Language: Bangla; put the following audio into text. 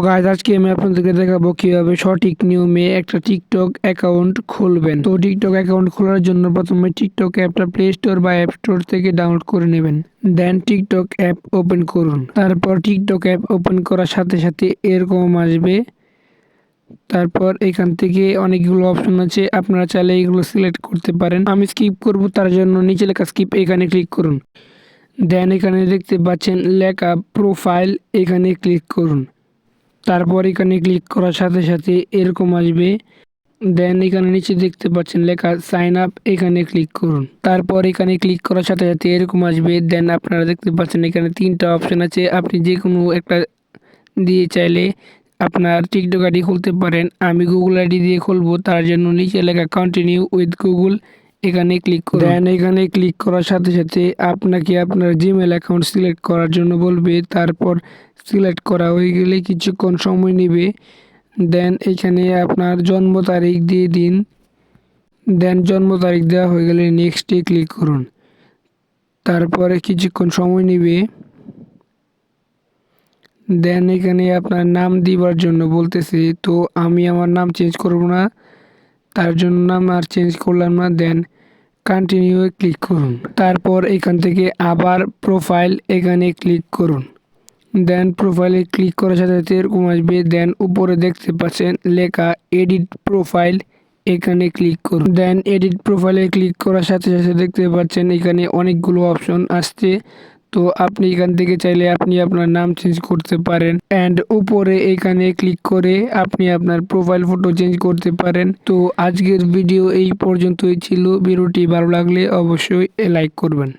গাইস আজকে আমি আপনাদেরকে দেখাবো কিভাবে সঠিক নিয়মে একটা টিকটক অ্যাকাউন্ট খুলবেন। তো টিকটক অ্যাকাউন্ট খোলার জন্য প্রথমে টিকটক অ্যাপটা প্লে স্টোর বা অ্যাপ স্টোর থেকে ডাউনলোড করে নেবেন। দেন টিকটক অ্যাপ ওপেন করুন। তারপর টিকটক অ্যাপ ওপেন করার সাথে সাথে এরকম আসবে। তারপর এখান থেকে অনেকগুলো অপশন আছে, আপনারা চাইলে এগুলো সিলেক্ট করতে পারেন। আমি স্কিপ করব, তার জন্য নিচে লেখা স্কিপ এখানে ক্লিক করুন। দেন এখানে দেখতে পাচ্ছেন লেখা প্রোফাইল, এখানে ক্লিক করুন। তারপর এখানে ক্লিক করার সাথে সাথে এরকম আসবে। দেন এখানে নিচে দেখতে পাচ্ছেন লেখা সাইন আপ, এখানে ক্লিক করুন। তারপর এখানে ক্লিক করার সাথে সাথে এরকম আসবে। দেন আপনারা দেখতে পাচ্ছেন এখানে তিনটা অপশন আছে, আপনি যে কোনো একটা দিয়ে চাইলে আপনার টিকটক আইডি খুলতে পারেন। আমি গুগল আইডি দিয়ে খুলবো, তার জন্য নিচে লেখা কন্টিনিউ উইথ গুগল, এখানে ক্লিক করুন। দেন এখানে ক্লিক করার সাথে সাথে আপনাকে আপনার জিমেল অ্যাকাউন্ট সিলেক্ট করার জন্য বলবে। তারপর সিলেক্ট করা হয়ে গেলে কিছুক্ষণ সময় নেবে। দেন এখানে আপনার জন্ম তারিখ দিয়ে দিন। দেন জন্ম তারিখ দেওয়া হয়ে গেলে নেক্সটে ক্লিক করুন। তারপরে কিছুক্ষণ সময় নেবে। দেন এখানে আপনার নাম দিবার জন্য বলতেছে, তো আমি আমার নাম চেঞ্জ করব না, তার জন্য নাম আর চেঞ্জ করলাম না। দেন কন্টিনিউ ক্লিক করুন। তারপর এখান থেকে আবার প্রোফাইল, এখানে ক্লিক করুন। দেন প্রোফাইলে ক্লিক করার সাথে সাথে এরকম আসবে। দেন উপরে দেখতে পাচ্ছেন লেখা এডিট প্রোফাইল, এখানে ক্লিক করুন। দেন এডিট প্রোফাইলে ক্লিক করার সাথে সাথে দেখতে পাচ্ছেন এখানে অনেকগুলো অপশন আসছে। তো আপনি এখান থেকে চাইলে আপনি আপনার নাম চেঞ্জ করতে পারেন। অ্যান্ড উপরে এখানে ক্লিক করে আপনি আপনার প্রোফাইল ফটো চেঞ্জ করতে পারেন। তো আজকের ভিডিও এই পর্যন্তই ছিল। ভিডিওটি ভালো লাগলে অবশ্যই লাইক করবেন।